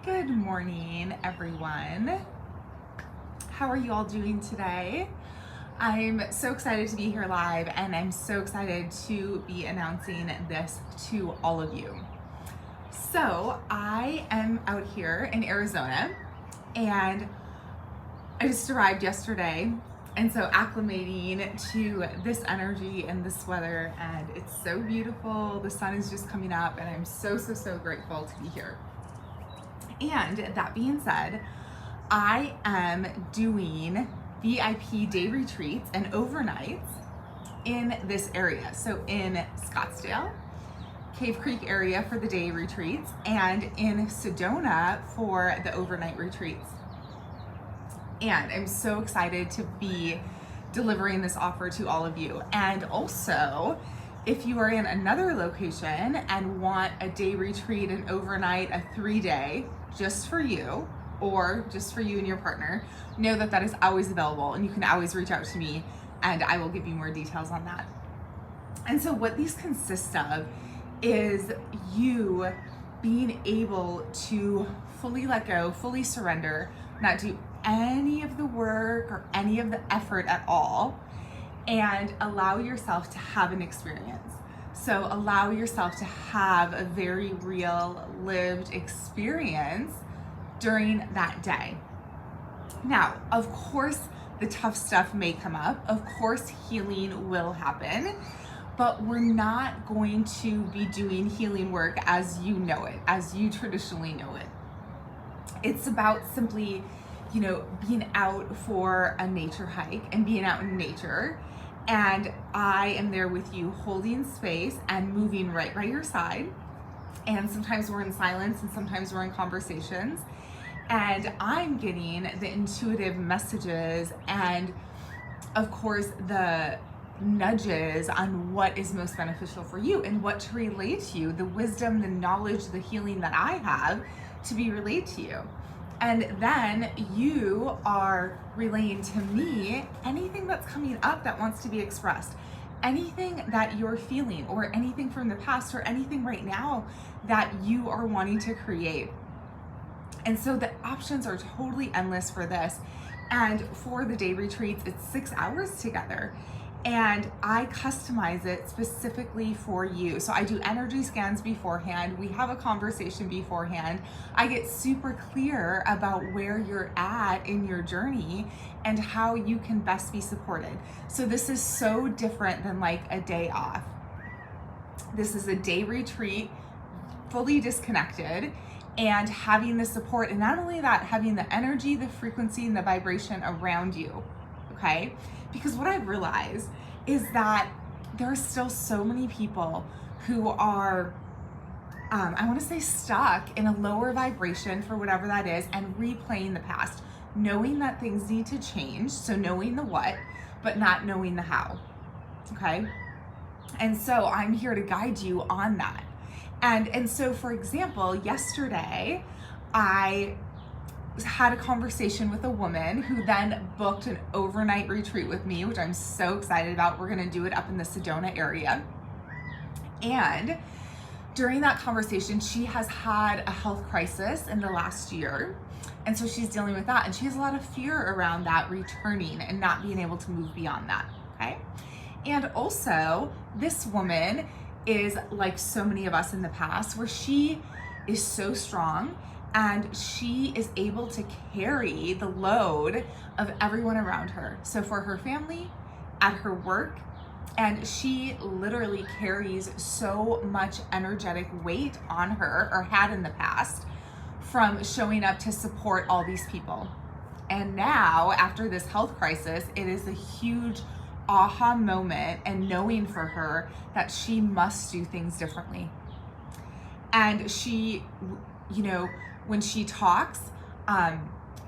Good morning, everyone. How are you all doing today? I'm so excited to be here live, and I'm so excited to be announcing this to all of you. So I am out here in Arizona, and I just arrived yesterday, and so acclimating to this energy and this weather, and it's so beautiful. The sun is just coming up, and I'm so grateful to be here. And that being said, I am doing VIP day retreats and overnights in this area. So in Scottsdale, Cave Creek area for the day retreats, and in Sedona for the overnight retreats. And I'm so excited to be delivering this offer to all of you. And also, if you are in another location and want a day retreat, an overnight, a 3-day, just for you, or just for you and your partner, know that that is always available, and you can always reach out to me and I will give you more details on that. And so what these consist of is you being able to fully let go, fully surrender, not do any of the work or any of the effort at all, and allow yourself to have an experience. So allow yourself to have a very real lived experience during that day. Now, of course, the tough stuff may come up. Of course, healing will happen, but we're not going to be doing healing work as you know it, as you traditionally know it. It's about simply, being out for a nature hike and being out in nature. And I am there with you, holding space and moving right by your side. And sometimes we're in silence and sometimes we're in conversations. And I'm getting the intuitive messages and, of course, the nudges on what is most beneficial for you and what to relate to you, the wisdom, the knowledge, the healing that I have to be relayed to you. And then you are relaying to me anything that's coming up that wants to be expressed, anything that you're feeling, or anything from the past, or anything right now that you are wanting to create. And so the options are totally endless for this. And for the day retreats, it's 6 hours together. And I customize it specifically for you. So I do energy scans beforehand. We have a conversation beforehand. I get super clear about where you're at in your journey and how you can best be supported. So this is so different than like a day off. This is a day retreat, fully disconnected, and having the support, and not only that, having the energy, the frequency, and the vibration around you, okay? Because what I've realized is that there are still so many people who are, I wanna say, stuck in a lower vibration for whatever that is, and replaying the past, knowing that things need to change, so knowing the what, but not knowing the how, okay? And so I'm here to guide you on that. And so, for example, yesterday, I had a conversation with a woman who then booked an overnight retreat with me, which I'm so excited about. We're gonna do it up in the Sedona area. And during that conversation, she has had a health crisis in the last year. And so she's dealing with that. And she has a lot of fear around that returning and not being able to move beyond that, okay? And also, this woman is like so many of us in the past, where she is so strong and she is able to carry the load of everyone around her. So for her family, at her work, and she literally carries so much energetic weight on her, or had in the past, from showing up to support all these people. And now, after this health crisis, it is a huge aha moment and knowing for her that she must do things differently. And she, when she talks,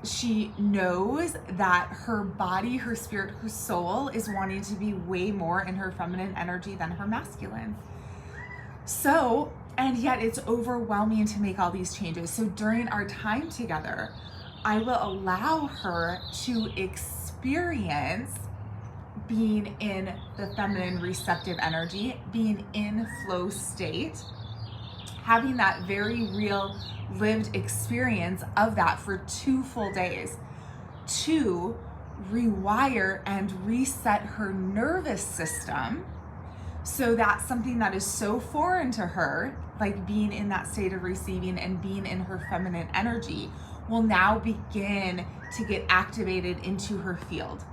she knows that her body, her spirit, her soul is wanting to be way more in her feminine energy than her masculine. So, and yet it's overwhelming to make all these changes. So during our time together, I will allow her to experience being in the feminine receptive energy, being in flow state, having that very real lived experience of that for 2 full days to rewire and reset her nervous system, so that something that is so foreign to her, like being in that state of receiving and being in her feminine energy, will now begin to get activated into her field.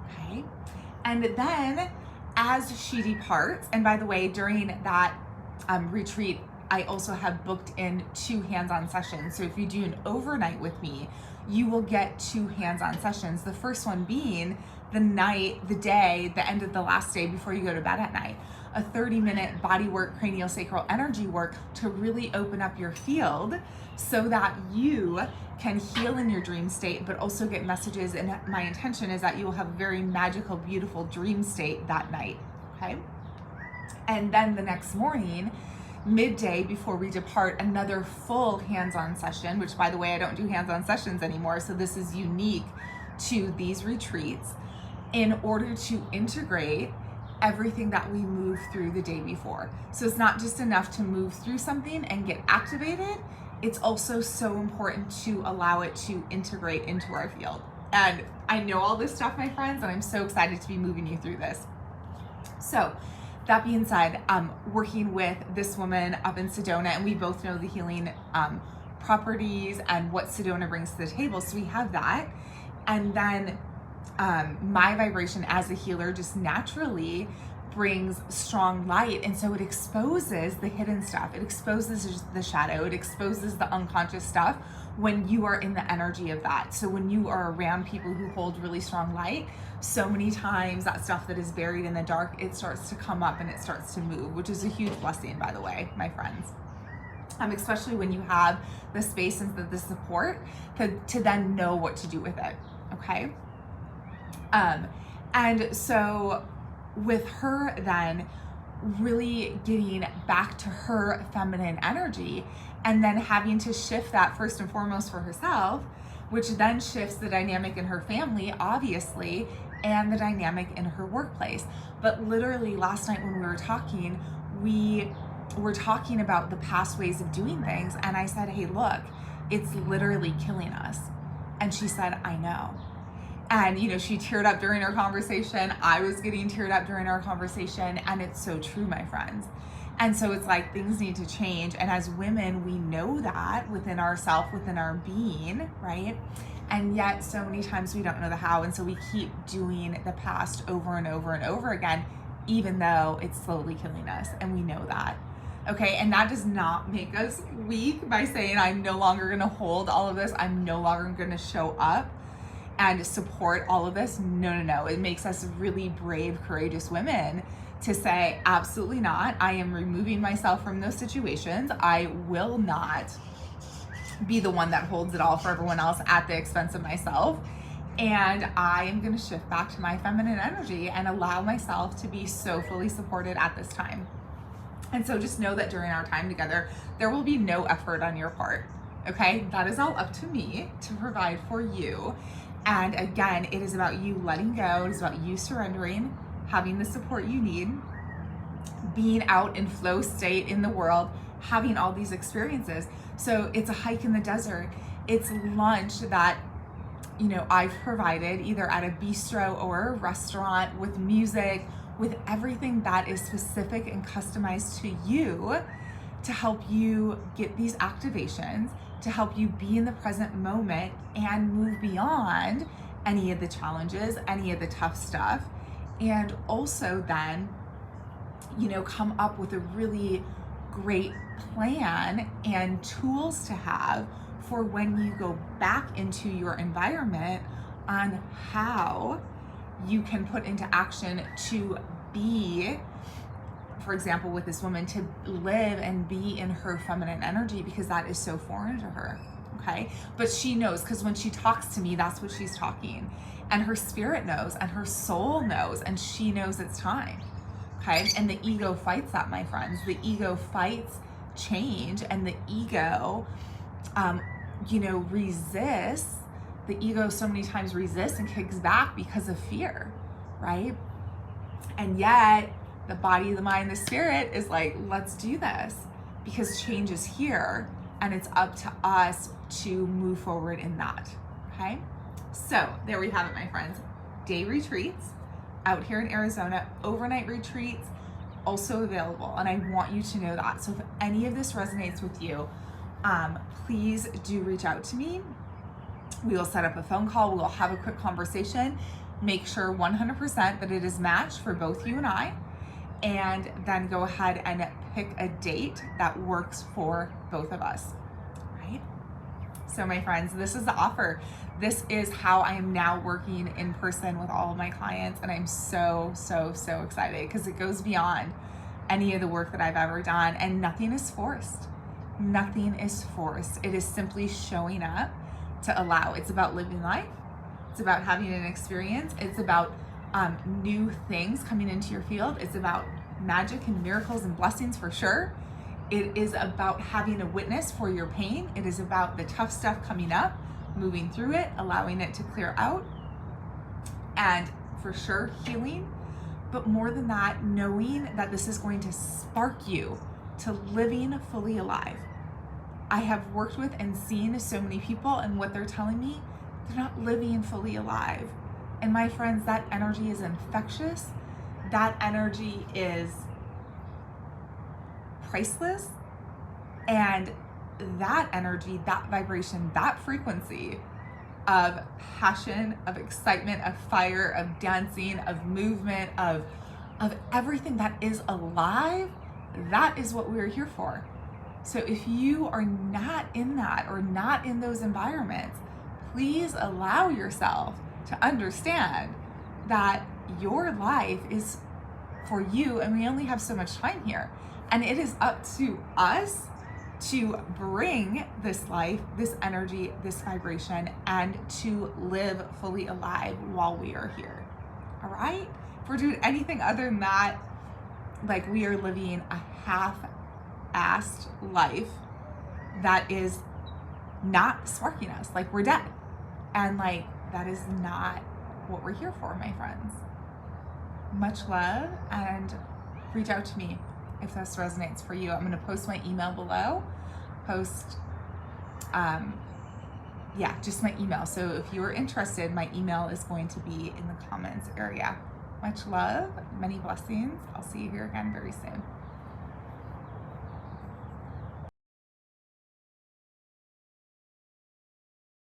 Okay? And then as she departs, and by the way, during that retreat, I also have booked in 2 hands-on sessions. So if you do an overnight with me, you will get 2 hands-on sessions. The first one being the end of the last day before you go to bed at night. A 30-minute body work, cranial sacral energy work to really open up your field so that you can heal in your dream state, but also get messages. And my intention is that you will have a very magical, beautiful dream state that night, okay? And then the next morning, midday before we depart, another full hands-on session, which by the way, I don't do hands-on sessions anymore. So this is unique to these retreats in order to integrate everything that we move through the day before. So it's not just enough to move through something and get activated. It's also so important to allow it to integrate into our field. And I know all this stuff, my friends, and I'm so excited to be moving you through this. So that being said, working with this woman up in Sedona, and we both know the healing properties and what Sedona brings to the table. So we have that. And then my vibration as a healer just naturally brings strong light. And so it exposes the hidden stuff. It exposes the shadow. It exposes the unconscious stuff when you are in the energy of that. So when you are around people who hold really strong light, so many times that stuff that is buried in the dark, it starts to come up and it starts to move, which is a huge blessing, by the way, my friends. Especially when you have the space and the support to then know what to do with it, okay? And so with her then really getting back to her feminine energy and then having to shift that first and foremost for herself, which then shifts the dynamic in her family, obviously, and the dynamic in her workplace. But literally last night when we were talking, we were talking about the past ways of doing things. And I said, hey, look, it's literally killing us. And she said, I know. And, she teared up during our conversation. I was getting teared up during our conversation. And it's so true, my friends. And so it's like things need to change. And as women, we know that within ourselves, within our being, right? And yet so many times we don't know the how. And so we keep doing the past over and over and over again, even though it's slowly killing us. And we know that. Okay, and that does not make us weak by saying I'm no longer going to hold all of this. I'm no longer going to show up and support all of this. No. It makes us really brave, courageous women to say, absolutely not. I am removing myself from those situations. I will not be the one that holds it all for everyone else at the expense of myself. And I am going to shift back to my feminine energy and allow myself to be so fully supported at this time. And so just know that during our time together, there will be no effort on your part, okay? That is all up to me to provide for you. And again, it is about you letting go. It is about you surrendering, having the support you need, being out in flow state in the world, having all these experiences. So it's a hike in the desert. It's lunch that, I've provided either at a bistro or a restaurant with music, with everything that is specific and customized to you to help you get these activations, to help you be in the present moment and move beyond any of the challenges, any of the tough stuff. And also then, come up with a really great plan and tools to have for when you go back into your environment on how you can put into action to be, for example, with this woman, to live and be in her feminine energy, because that is so foreign to her, okay? But she knows, because when she talks to me, that's what she's talking. And her spirit knows, and her soul knows, and she knows it's time, okay? And the ego fights that, my friends. The ego fights change, and the ego, resists. The ego so many times resists and kicks back because of fear, right? And yet the body, the mind, the spirit is like, let's do this. because change is here and it's up to us to move forward in that, okay? So there we have it, my friends. Day retreats out here in Arizona, overnight retreats also available, and I want you to know that. So if any of this resonates with you, please do reach out to me. We will set up a phone call. We will have a quick conversation, make sure 100% that it is matched for both you and I, and then go ahead and pick a date that works for both of us, right? So my friends, this is the offer. This is how I am now working in person with all of my clients, and I'm so, so, so excited because it goes beyond any of the work that I've ever done, and nothing is forced. Nothing is forced. It is simply showing up to allow. It's about living life. It's about having an experience. It's about new things coming into your field. It's about magic and miracles and blessings for sure. It is about having a witness for your pain. It is about the tough stuff coming up, moving through it, allowing it to clear out, and for sure healing. But more than that, knowing that this is going to spark you to living fully alive. I have worked with and seen so many people, and what they're telling me, they're not living fully alive. And my friends, that energy is infectious. That energy is priceless. And that energy, that vibration, that frequency of passion, of excitement, of fire, of dancing, of movement, of everything that is alive, that is what we're here for. So if you are not in that or not in those environments, please allow yourself to understand that your life is for you, and we only have so much time here. And it is up to us to bring this life, this energy, this vibration, and to live fully alive while we are here. All right? If we're doing anything other than that, like, we are living a half-assed life that is not sparking us, like we're dead. And like, that is not what we're here for, my friends. Much love, and reach out to me if this resonates for you. I'm going to post my email below. Just my email. So if you're interested, my email is going to be in the comments area. Much love, many blessings. I'll see you here again very soon.